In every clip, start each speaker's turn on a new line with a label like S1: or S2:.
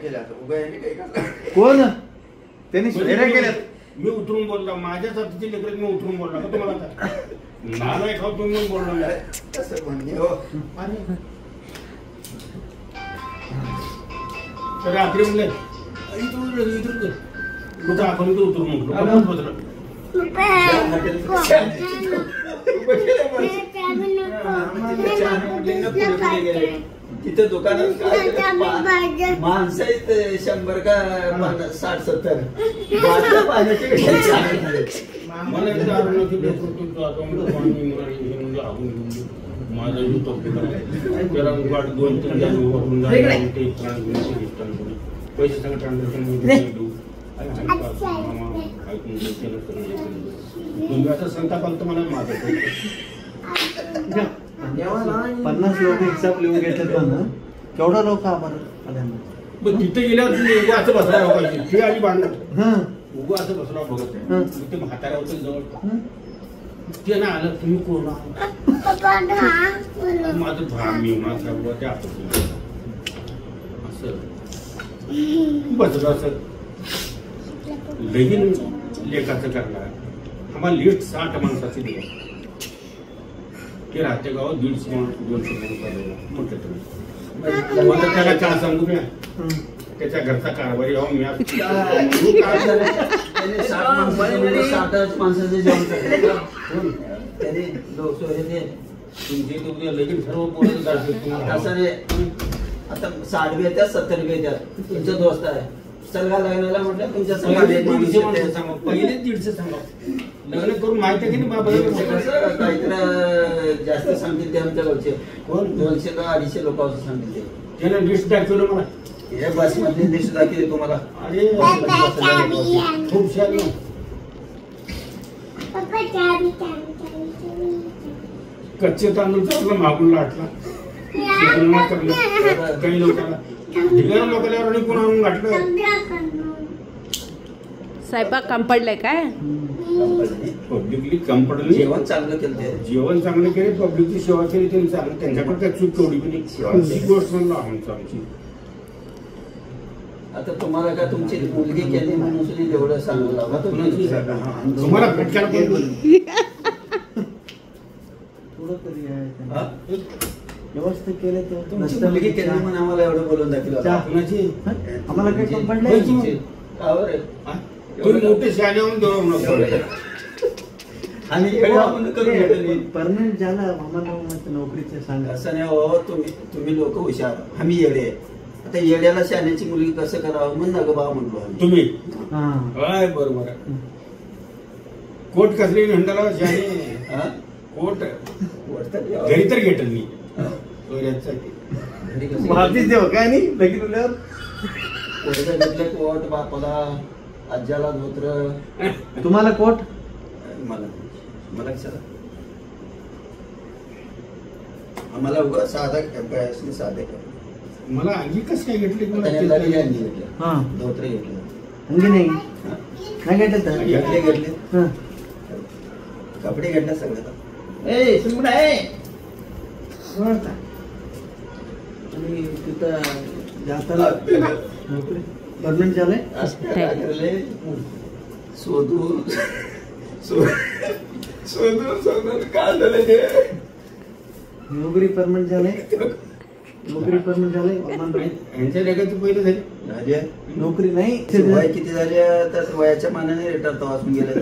S1: केल्या उगा यांनी काही करता
S2: कोण त्यांनी सोयऱ्या केल्यात.
S3: मी उतरून बोलला माझ्या साथीचे लेकर मी उतरून बोलला का तुम्हाला नाही खाऊ तुम्ही बोललो नाही
S1: कसं म्हणजे हो
S3: तर रात्री म्हणले इथून कुठं आपण तो उतरून म्हटलं
S1: तिथे दुकानात माणसं आहेत 100 का 60-70
S3: मला एकदा आढळलं की माझा युतो त्याला वाट 2-3 जण वापरून पैसे सगळं ट्रान्झॅक्शन तुम्ही आता संतापाल तर मला मागत
S2: 50 लोक हिसाब लिहून घेतले पण केवढा लोक आभार
S3: पण तिथे गेल्यावर उगा असं बसला पाहिजे ते आधी बांधणार उगा असं बसला बघत आहे ते म्हातारा होतं जवळ ते ना आलं तुम्ही कोण माझं मी माझा ते असं बसलं असं लगीन लेखाचं करणार आम्हाला लिस्ट 60 माणसाची दिली ते राहते गावात 150 माणूस 200 माणूस म्हटलं तुम्ही मला त्याला काय सांगू मी त्याच्या घरचा कारभारी हो मी
S1: 60 माणसाचे जेवण त्याने
S3: तुमचे तुमचे लगीन सर्व पोरं
S1: असं रे आता 60 बी येतात 70 बी येतात तुमचा दोस्त आहे सलगा लग्नाला म्हटलं तुमच्या
S3: सांगा पहिले 150 सांगा लग्न करून माहिती आहे की नाही बाबा
S1: काहीतरी जास्त सांगतील ते आमच्या गावचे कोण 200 का 250 लोक असं सांगतील ते
S3: त्याने लिस्ट दाखवलं मला
S1: हे बस मध्ये लिस्ट दाखवली तुम्हाला
S3: अरे खूप छान कच्चे तांदूळ चाललं मागून लाटला काही लोकांना ढिगाण लोकांना कोण आणून गाठलं
S4: स्वयंपाक कम पडलाय काय
S3: पब्लिकली कम पडलं
S1: जेवण चांगलं केलं
S3: जेवण चांगलं केले पब्लिकची सेवा केली त्यांनी चांगलं त्यांच्याकडे काय चूक तेवढी पण सेवाची गोष्ट म्हणलं आमची
S1: आता तुम्हाला काय तुमची मुलगी केली म्हणून सुद्धा एवढं सांगू लावा
S3: तुम्हाला फटक्याला
S2: थोडं तरी आहे व्यवस्थित केले तर
S1: तुमची मुलगी केली म्हणून आम्हाला एवढं बोलून दाखवलं
S2: आम्हाला काही कम पडलंय
S3: तुम्ही मोठे शाळे होऊन देऊ
S1: आणि
S2: परमनंट झाला आम्हाला नोकरीचे सांगा
S1: असं नाही हो तुम्ही लोक हुशार आम्ही येडे आता येड्याला शाण्याची मुलगी कसं करावं म्हणून नग बा म्हणलो
S3: तुम्ही काय बरोबर आहे कोट कसली घंटाला शाणे कोट घरी तर घेतल मी
S2: भाभीच देव काय नाही बघितल्यावर
S1: कोट बापाला आज्याला धोत्र
S2: तुम्हाला कोट
S1: मला आम्हाला उगा साधा साधे
S3: मला अंगी कसं काय घेतली
S1: धोत्र घेतलं
S2: अंगी नाही
S1: घेतले कपडे घेतले सगळं
S2: आणि तिथं जाताना नोकरी परमनंट झालंय
S1: शोधून काय झालं
S2: नोकरी परमनंट झालंय नोकरी परमनंट झालंय
S3: यांच्या लेखाचं पहिलं झाली
S1: नोकरी नाही वय किती झाले तर वयाच्या मानाने रिटायर तो वाचून गेले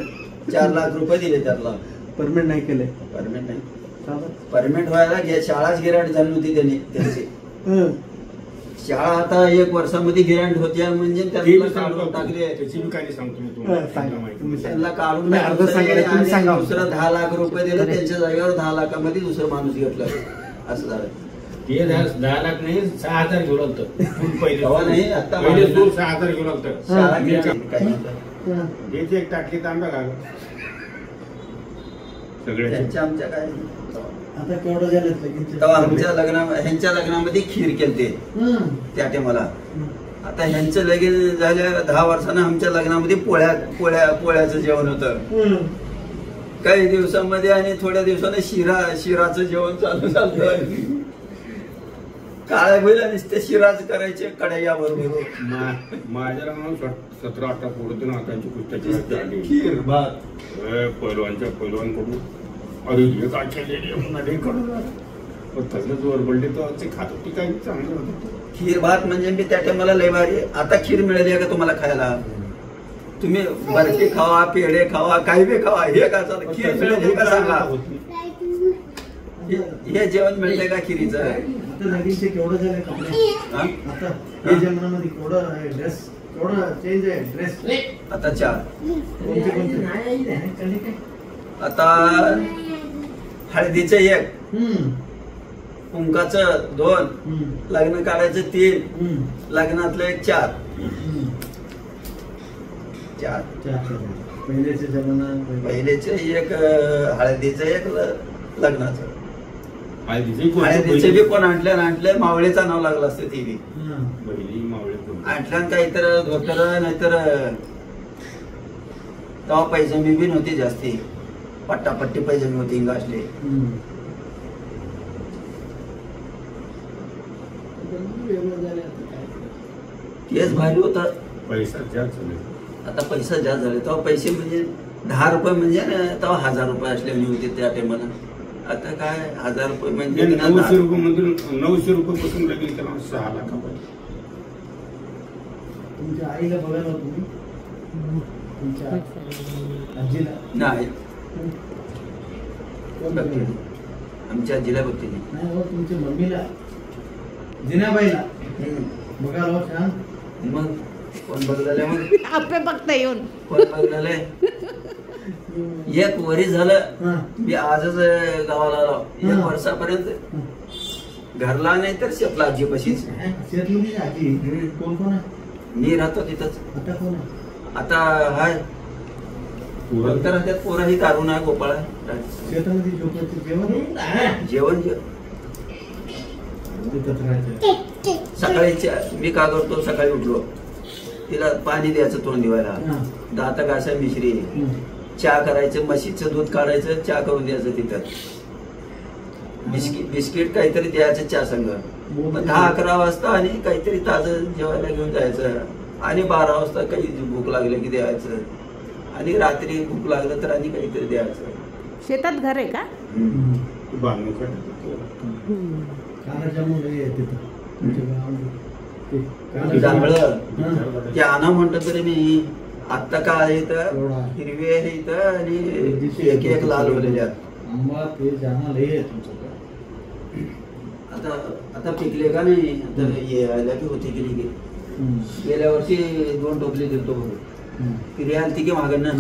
S1: 4 लाख रुपये दिले त्याला
S2: परमनंट नाही केलंय
S1: परमनंट नाही परमनंट व्हायला शाळाच गिराट झाली होती त्यांची शाळा आता 1 वर्षामध्ये गिरांट होत्या म्हणजे त्यांना काढून टाकले त्यांना काढून दुसरं 10 लाख रुपये दिले त्यांच्या जागेवर 10 लाखामध्ये दुसरं माणूस घेतलं असं झालं
S3: ते 10 लाख नाही 6,000 घेऊन आलत
S1: नाही आता
S3: 6,000 घेऊन आलत
S1: शाळा गिरांट
S3: एक टाकली तांबा घाल सगळ्या
S1: आमच्या काय
S2: आता केवढं झालं
S1: तेव्हा आमच्या ह्यांच्या लग्नामध्ये खीर केलते त्या टायमाला आता ह्यांचं लगीन झाल्या 10 वर्षानं आमच्या लग्नामध्ये पोळ्याचं जेवण होतं काही दिवसांमध्ये आणि थोड्या दिवसानं शिराचं जेवण चालू झालं काळ्या बैल आणि ते शिराज करायचे कड्या बरोबर.
S3: माझ्या लग्नाला 17-18 पोरं ना त्यांची कुस्त्याची
S1: खीर भात
S3: पैलवान कडून अरे हे काय केलेली मध्ये कडून तसलंच वर पडले तर ते खात होती काही चांगलं होतं.
S1: खीर भात म्हणजे मी त्या टायमाला लय भारी. आता खीर मिळाली आहे का तुम्हाला खायला? तुम्ही बर्फी खावा, पेढे खावा, काही बी खावा, हे का चाललं? खीर मिळाली का सांगा? हे जेवण मिळतंय का खिरीचं?
S2: आता लगीनचे केवढं झाले कपडे?
S1: हा?
S2: आता हे जन्मामध्ये केवढं आहे ड्रेस, केवढं चेंज आहे ड्रेस.
S1: आता 4.
S2: कोणते कोणते?
S1: आता हळदीचं 1, कुंकाचं 2, लग्न काढायचं 3, लग्नातलं 1 4.
S2: पहिलेचे जमाना
S1: पहिलेचे 1 हळदीचं 1 लग्नाचं.
S3: हळदीचे
S1: हळदीचे बी कोण आणलं मावळेचं नाव लागलं असतं ते बी.
S3: बहिणी मावळे
S1: आणल्यान काहीतर धोतर नाहीतर तेव्हा पैजामी बी नव्हती जास्ती. पट्टापट्टी पैजामी होती इंगासले. तेच भारी होता.
S3: पैसा जास्त झाले. आता
S1: पैसा जास्त झाले. तेव्हा पैसे म्हणजे 10 रुपये म्हणजे तेव्हा 1000 रुपये असलेली होते त्या टायमाला. आता काय 1000 रुपये म्हणजे
S3: 900 रुपये मधून 900 रुपये पासून लगेच त्याला 6 लाख रुपये.
S2: तुमच्या आईला बघायला तुम्ही, तुमच्या आजीला
S1: नाही
S2: कोण बघते?
S1: आमच्या आजीला बघते
S2: नाही हो, तुमच्या मम्मीला जिनाबाईला बघायला हो छान.
S1: मग कोण बघलेलं मग
S4: आपे बघता येऊन
S1: कोण बघलेलंय? 1 वरी झालं मी आजच गावाला आलो. 1 वर्षापर्यंत घरला नाही तर शेतला आजी पशीच.
S2: शेतमध्ये आजी कोण कोण आहे?
S1: मी राहतो तिथंच.
S2: आता कोण आहे?
S1: आता हाय तर त्यात पोरं ही दारून आहे, गोपाळ आहे.
S2: शेतामध्ये झोपायचं जेवण तिथंच राहायचं.
S1: सकाळी मी का करतो, सकाळी उठलो तिला पाणी द्यायचं तोंड दिवायला, दात घासा मिश्री, चहा करायचं, म्हशीचं दूध काढायचं, चहा करून द्यायचं तिथं. बिस्किट काहीतरी द्यायचं चहा संग. 10-11 वाजता आणि काहीतरी ताजं जेवायला घेऊन जायचं. आणि 12 वाजता काही भूक लागली की द्यायचं. आणि रात्री भूक लागलं तर आणि काहीतरी द्यायचं.
S4: शेतात घर आहे का?
S1: जांभळं ते आणा म्हणतो तरी मी. आता काय इथं हिरवी आहे इथं आणि 1 लाल होलेल्या. आता पिकले का नाही? आता यायला की होते की नाही? गेल्या वर्षी 2 टोपले दिलतो बघून. फिरी आलती की मागं ना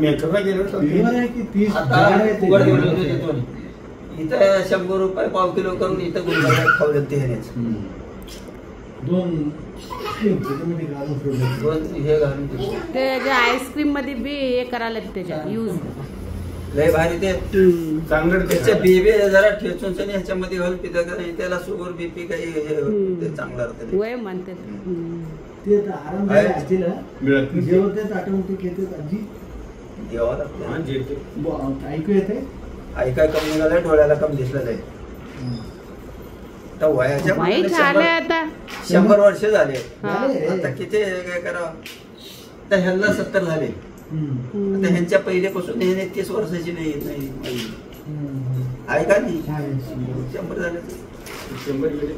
S3: मेकअपला गेलो
S1: इथं 100 रुपये पाव किलो करून इथं गुंडाळ्यात खावलं ते ह्यानेच.
S2: 2
S1: हे घालून
S4: ते आईस्क्रीम मध्ये बी हे करायला त्याच्यात यूज
S1: लय भारी ते
S3: चांगलं.
S1: त्याच्या बीबी जरा ठेचून ह्याच्यामध्ये घालून पिता का नाही त्याला शुगर बीपी काही ते चांगलं राहतं.
S4: वय म्हणते
S2: ते आराम आजीला जेवते ऑटोमॅटिक येते. आजी
S1: द्यावं लागतं.
S2: ऐकू येते.
S1: ऐकाय कमी निघालंय, डोळ्याला कमी दिसलेलं आहे. तर वयाच्या
S4: वाईट झालंय आता.
S1: 100 वर्ष झाले.
S4: हा.
S1: आता किती काय करावं? तर ह्यांना 70 झाले. आता ह्यांच्या पहिल्यापासून ह्याने 30 वर्षाची नाही आहे का नाही? 100 झाले.
S3: 100 गेले.